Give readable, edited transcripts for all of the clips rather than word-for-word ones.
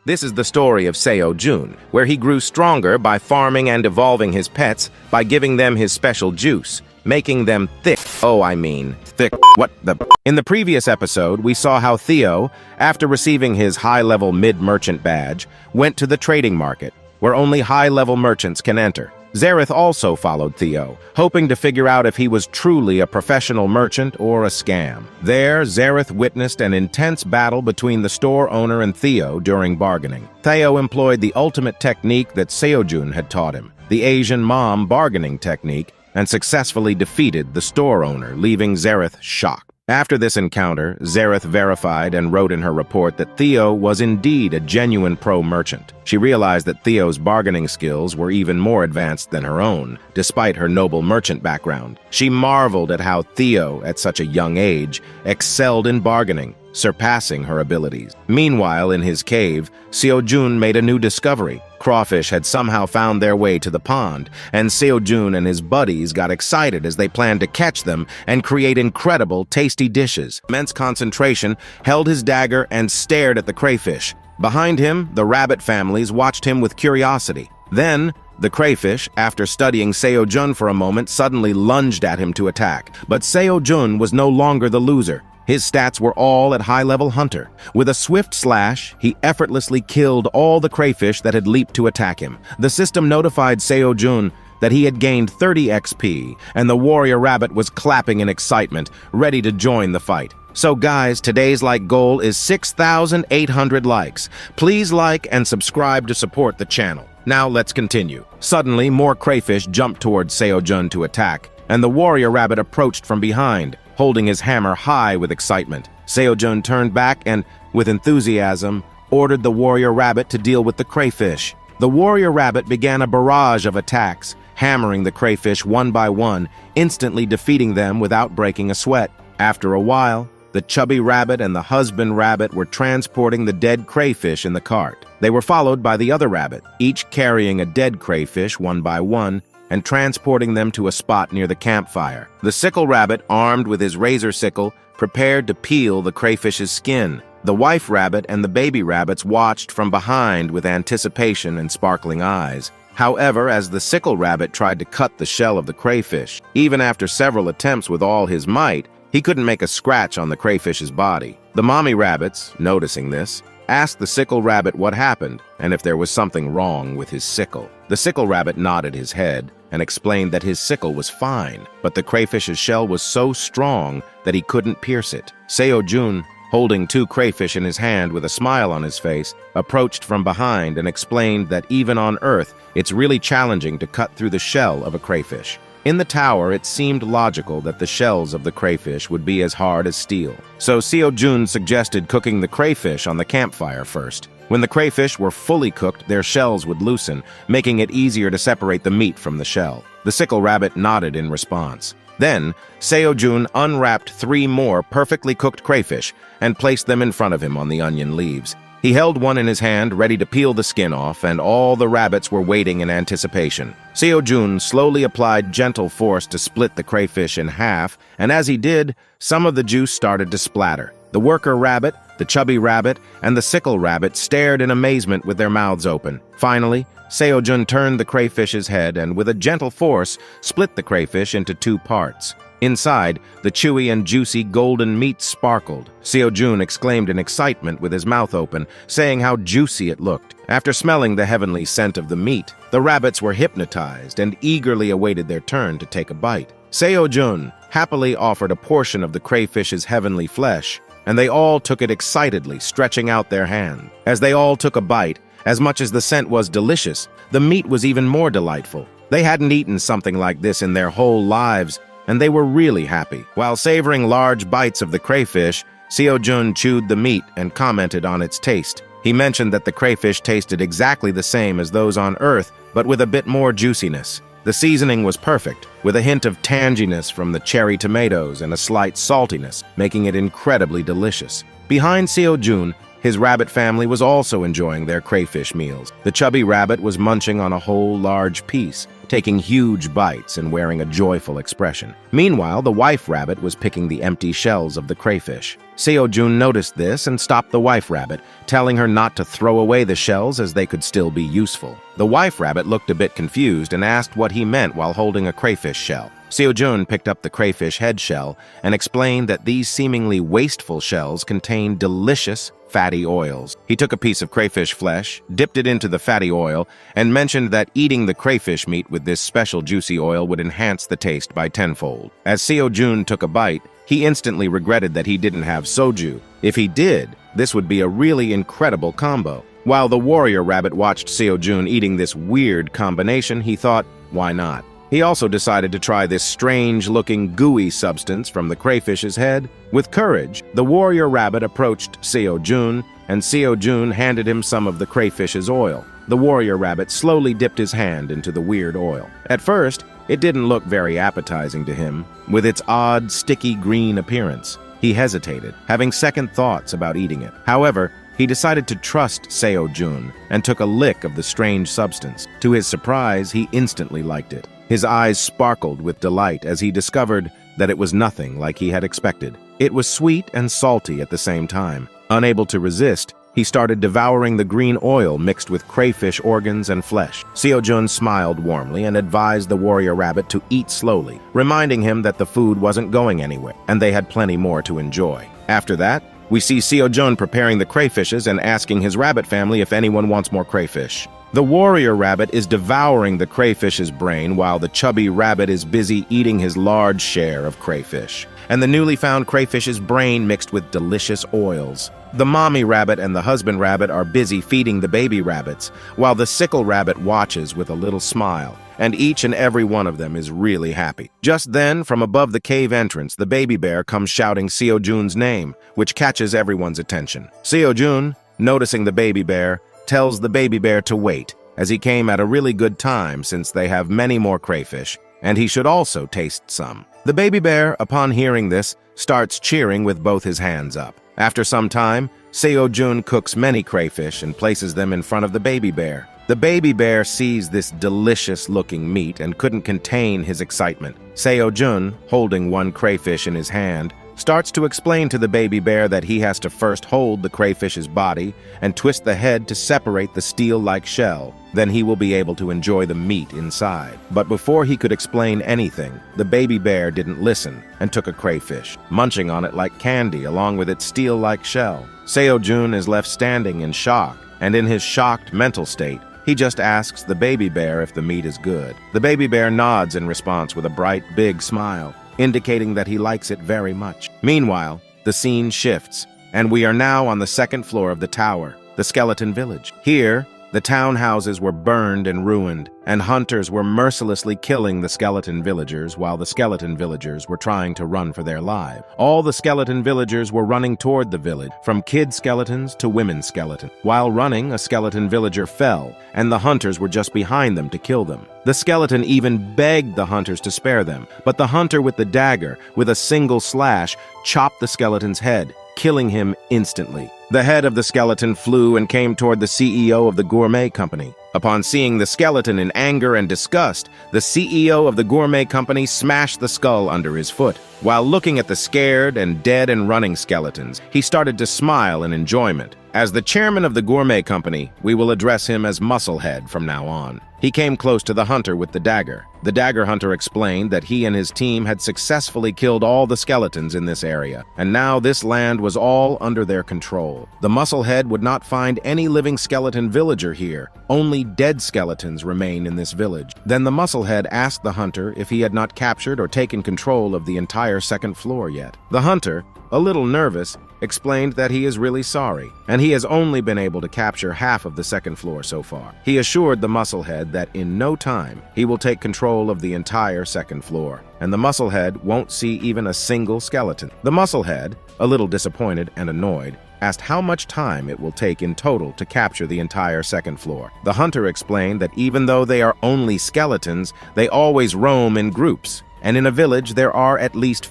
This is the story of Seo-jun, where he grew stronger by farming and evolving his pets by giving them his special juice, making them thick. Thick. What the? In the previous episode, we saw how Theo, after receiving his high-level mid-merchant badge, went to the trading market, where only high-level merchants can enter. Zareth also followed Theo, hoping to figure out if he was truly a professional merchant or a scam. There, Zareth witnessed an intense battle between the store owner and Theo during bargaining. Theo employed the ultimate technique that Seo-jun had taught him, the Asian mom bargaining technique, and successfully defeated the store owner, leaving Zareth shocked. After this encounter, Zareth verified and wrote in her report that Theo was indeed a genuine pro-merchant. She realized that Theo's bargaining skills were even more advanced than her own, despite her noble merchant background. She marveled at how Theo, at such a young age, excelled in bargaining, surpassing her abilities. Meanwhile, in his cave, Seo-jun made a new discovery. Crawfish had somehow found their way to the pond, and Seo-jun and his buddies got excited as they planned to catch them and create incredible, tasty dishes. Immense concentration, held his dagger and stared at the crayfish. Behind him, the rabbit families watched him with curiosity. Then, the crayfish, after studying Seo-jun for a moment, suddenly lunged at him to attack. But Seo-jun was no longer the loser. His stats were all at high-level hunter. With a swift slash, he effortlessly killed all the crayfish that had leaped to attack him. The system notified Seo-jun that he had gained 30 XP, and the warrior rabbit was clapping in excitement, ready to join the fight. So guys, today's like goal is 6,800 likes. Please like and subscribe to support the channel. Now let's continue. Suddenly, more crayfish jumped towards Seo-jun to attack, and the warrior rabbit approached from behind, holding his hammer high with excitement. Seo-jun turned back and, with enthusiasm, ordered the warrior rabbit to deal with the crayfish. The warrior rabbit began a barrage of attacks, hammering the crayfish one by one, instantly defeating them without breaking a sweat. After a while, the chubby rabbit and the husband rabbit were transporting the dead crayfish in the cart. They were followed by the other rabbit, each carrying a dead crayfish one by one, and transporting them to a spot near the campfire. The sickle rabbit, armed with his razor sickle, prepared to peel the crayfish's skin. The wife rabbit and the baby rabbits watched from behind with anticipation and sparkling eyes. However, as the sickle rabbit tried to cut the shell of the crayfish, even after several attempts with all his might, he couldn't make a scratch on the crayfish's body. The mommy rabbits, noticing this, asked the sickle rabbit what happened and if there was something wrong with his sickle. The sickle rabbit nodded his head and explained that his sickle was fine, but the crayfish's shell was so strong that he couldn't pierce it. Seo-jun, holding two crayfish in his hand with a smile on his face, approached from behind and explained that even on Earth, it's really challenging to cut through the shell of a crayfish. In the tower, it seemed logical that the shells of the crayfish would be as hard as steel. So Seo-jun suggested cooking the crayfish on the campfire first. When the crayfish were fully cooked, their shells would loosen, making it easier to separate the meat from the shell. The sickle rabbit nodded in response. Then, Seo-jun unwrapped 3 more perfectly cooked crayfish and placed them in front of him on the onion leaves. He held one in his hand, ready to peel the skin off, and all the rabbits were waiting in anticipation. Seo-jun slowly applied gentle force to split the crayfish in half, and as he did, some of the juice started to splatter. The worker rabbit, the chubby rabbit, and the sickle rabbit stared in amazement with their mouths open. Finally, Seo-jun turned the crayfish's head and, with a gentle force, split the crayfish into 2 parts. Inside, the chewy and juicy golden meat sparkled. Seo-jun exclaimed in excitement with his mouth open, saying how juicy it looked. After smelling the heavenly scent of the meat, the rabbits were hypnotized and eagerly awaited their turn to take a bite. Seo-jun happily offered a portion of the crayfish's heavenly flesh, and they all took it excitedly, stretching out their hand. As they all took a bite, as much as the scent was delicious, the meat was even more delightful. They hadn't eaten something like this in their whole lives, and they were really happy. While savoring large bites of the crayfish, Seo-jun chewed the meat and commented on its taste. He mentioned that the crayfish tasted exactly the same as those on Earth, but with a bit more juiciness. The seasoning was perfect, with a hint of tanginess from the cherry tomatoes and a slight saltiness, making it incredibly delicious. Behind Seo-jun, his rabbit family was also enjoying their crayfish meals. The chubby rabbit was munching on a whole large piece, taking huge bites and wearing a joyful expression. Meanwhile, the wife rabbit was picking the empty shells of the crayfish. Seo-jun noticed this and stopped the wife rabbit, telling her not to throw away the shells as they could still be useful. The wife rabbit looked a bit confused and asked what he meant while holding a crayfish shell. Seo-jun picked up the crayfish head shell and explained that these seemingly wasteful shells contain delicious, fatty oils. He took a piece of crayfish flesh, dipped it into the fatty oil, and mentioned that eating the crayfish meat with this special juicy oil would enhance the taste by tenfold. As Seo-jun took a bite, he instantly regretted that he didn't have soju. If he did, this would be a really incredible combo. While the warrior rabbit watched Seo-jun eating this weird combination, he thought, why not? He also decided to try this strange-looking gooey substance from the crayfish's head. With courage, the warrior rabbit approached Seo-jun, and Seo-jun handed him some of the crayfish's oil. The warrior rabbit slowly dipped his hand into the weird oil. At first, it didn't look very appetizing to him, with its odd, sticky green appearance. He hesitated, having second thoughts about eating it. However, he decided to trust Seo-jun and took a lick of the strange substance. To his surprise, he instantly liked it. His eyes sparkled with delight as he discovered that it was nothing like he had expected. It was sweet and salty at the same time. Unable to resist, he started devouring the green oil mixed with crayfish organs and flesh. Seo-jun smiled warmly and advised the warrior rabbit to eat slowly, reminding him that the food wasn't going anywhere, and they had plenty more to enjoy. After that, we see Seo-jun preparing the crayfishes and asking his rabbit family if anyone wants more crayfish. The warrior rabbit is devouring the crayfish's brain while the chubby rabbit is busy eating his large share of crayfish, and the newly found crayfish's brain mixed with delicious oils. The mommy rabbit and the husband rabbit are busy feeding the baby rabbits, while the sickle rabbit watches with a little smile, and each and every one of them is really happy. Just then, from above the cave entrance, the baby bear comes shouting Seo-jun's name, which catches everyone's attention. Seo-jun, noticing the baby bear, tells the baby bear to wait, as he came at a really good time since they have many more crayfish, and he should also taste some. The baby bear, upon hearing this, starts cheering with both his hands up. After some time, Seo-jun cooks many crayfish and places them in front of the baby bear. The baby bear sees this delicious-looking meat and couldn't contain his excitement. Seo-jun, holding one crayfish in his hand, starts to explain to the baby bear that he has to first hold the crayfish's body and twist the head to separate the steel-like shell. Then he will be able to enjoy the meat inside. But before he could explain anything, the baby bear didn't listen and took a crayfish, munching on it like candy along with its steel-like shell. Seo-jun is left standing in shock, and in his shocked mental state, he just asks the baby bear if the meat is good. The baby bear nods in response with a bright, big smile, indicating that he likes it very much. Meanwhile, the scene shifts, and we are now on the second floor of the tower, the skeleton village. Here, the townhouses were burned and ruined, and hunters were mercilessly killing the skeleton villagers while the skeleton villagers were trying to run for their lives. All the skeleton villagers were running toward the village, from kid skeletons to women skeletons. While running, a skeleton villager fell, and the hunters were just behind them to kill them. The skeleton even begged the hunters to spare them, but the hunter with the dagger, with a single slash, chopped the skeleton's head, killing him instantly. The head of the skeleton flew and came toward the CEO of the gourmet company. Upon seeing the skeleton in anger and disgust, the CEO of the gourmet company smashed the skull under his foot. While looking at the scared and dead and running skeletons, he started to smile in enjoyment. As the chairman of the gourmet company, we will address him as Musclehead from now on. He came close to the hunter with the dagger. The dagger hunter explained that he and his team had successfully killed all the skeletons in this area, and now this land was all under their control. The Musclehead would not find any living skeleton villager here. Only dead skeletons remain in this village. Then the Musclehead asked the hunter if he had not captured or taken control of the entire second floor yet. The hunter, a little nervous, explained that he is really sorry, and he has only been able to capture half of the second floor so far. He assured the Musclehead that in no time he will take control of the entire second floor, and the Musclehead won't see even a single skeleton. The Musclehead, a little disappointed and annoyed, asked how much time it will take in total to capture the entire second floor. The hunter explained that even though they are only skeletons, they always roam in groups, and in a village there are at least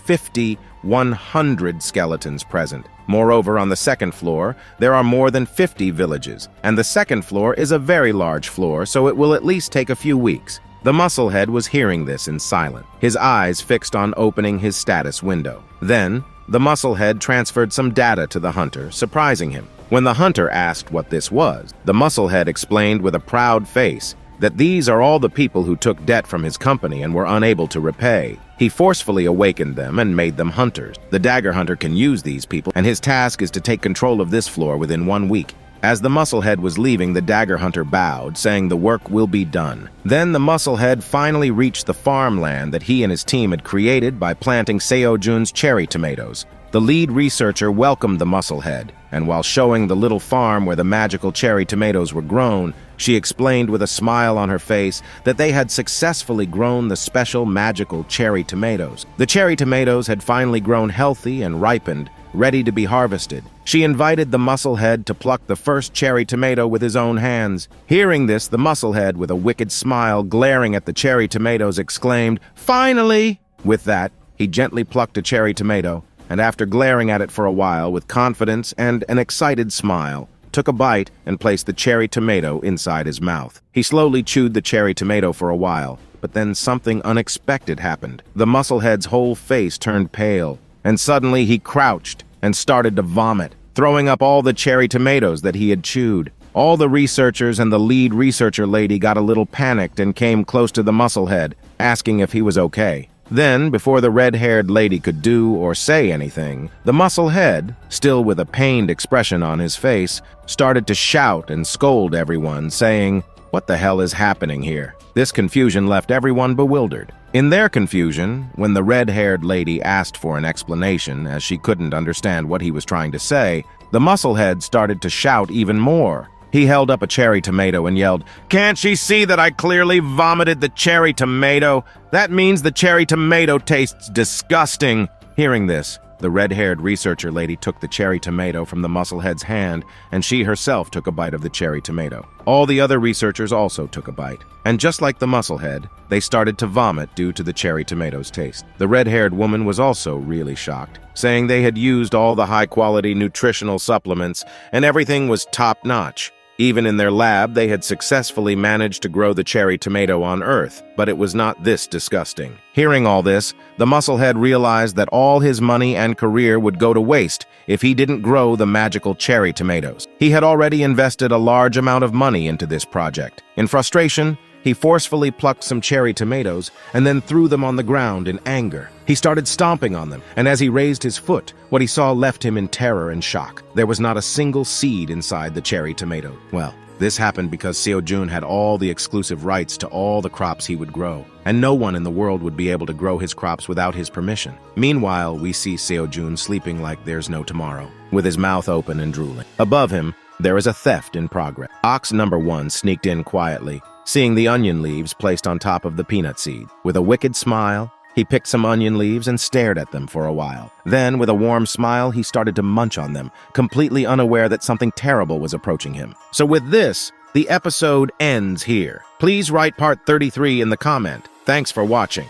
100 skeletons present. Moreover, on the second floor, there are more than 50 villages, and the second floor is a very large floor, so it will at least take a few weeks. The Musclehead was hearing this in silence, his eyes fixed on opening his status window. Then, the musclehead transferred some data to the hunter, surprising him. When the hunter asked what this was, the musclehead explained with a proud face that these are all the people who took debt from his company and were unable to repay. He forcefully awakened them and made them hunters. The dagger hunter can use these people, and his task is to take control of this floor within 1 week. As the musclehead was leaving, the dagger hunter bowed, saying the work will be done. Then the musclehead finally reached the farmland that he and his team had created by planting Seo-jun's cherry tomatoes. The lead researcher welcomed the musclehead, and while showing the little farm where the magical cherry tomatoes were grown, she explained with a smile on her face that they had successfully grown the special magical cherry tomatoes. The cherry tomatoes had finally grown healthy and ripened, ready to be harvested. She invited the musclehead to pluck the first cherry tomato with his own hands. Hearing this, the musclehead, with a wicked smile glaring at the cherry tomatoes, exclaimed, "Finally!" With that, he gently plucked a cherry tomato, and after glaring at it for a while with confidence and an excited smile, took a bite and placed the cherry tomato inside his mouth. He slowly chewed the cherry tomato for a while, but then something unexpected happened. The musclehead's whole face turned pale, and suddenly he crouched and started to vomit, throwing up all the cherry tomatoes that he had chewed. All the researchers and the lead researcher lady got a little panicked and came close to the musclehead, asking if he was okay. Then, before the red-haired lady could do or say anything, the musclehead, still with a pained expression on his face, started to shout and scold everyone, saying, "What the hell is happening here?" This confusion left everyone bewildered. In their confusion, when the red-haired lady asked for an explanation as she couldn't understand what he was trying to say, the musclehead started to shout even more. He held up a cherry tomato and yelled, "Can't she see that I clearly vomited the cherry tomato? That means the cherry tomato tastes disgusting." Hearing this, the red-haired researcher lady took the cherry tomato from the musclehead's hand, and she herself took a bite of the cherry tomato. All the other researchers also took a bite, and just like the musclehead, they started to vomit due to the cherry tomato's taste. The red-haired woman was also really shocked, saying they had used all the high-quality nutritional supplements and everything was top-notch. Even in their lab, they had successfully managed to grow the cherry tomato on Earth, but it was not this disgusting. Hearing all this, the musclehead realized that all his money and career would go to waste if he didn't grow the magical cherry tomatoes. He had already invested a large amount of money into this project. In frustration, he forcefully plucked some cherry tomatoes and then threw them on the ground in anger. He started stomping on them, and as he raised his foot, what he saw left him in terror and shock. There was not a single seed inside the cherry tomato. Well, this happened because Seo-jun had all the exclusive rights to all the crops he would grow, and no one in the world would be able to grow his crops without his permission. Meanwhile, we see Seo-jun sleeping like there's no tomorrow, with his mouth open and drooling. Above him, there is a theft in progress. Ox number 1 sneaked in quietly, seeing the onion leaves placed on top of the peanut seed. With a wicked smile, he picked some onion leaves and stared at them for a while. Then, with a warm smile, he started to munch on them, completely unaware that something terrible was approaching him. So with this, the episode ends here. Please write part 33 in the comment. Thanks for watching.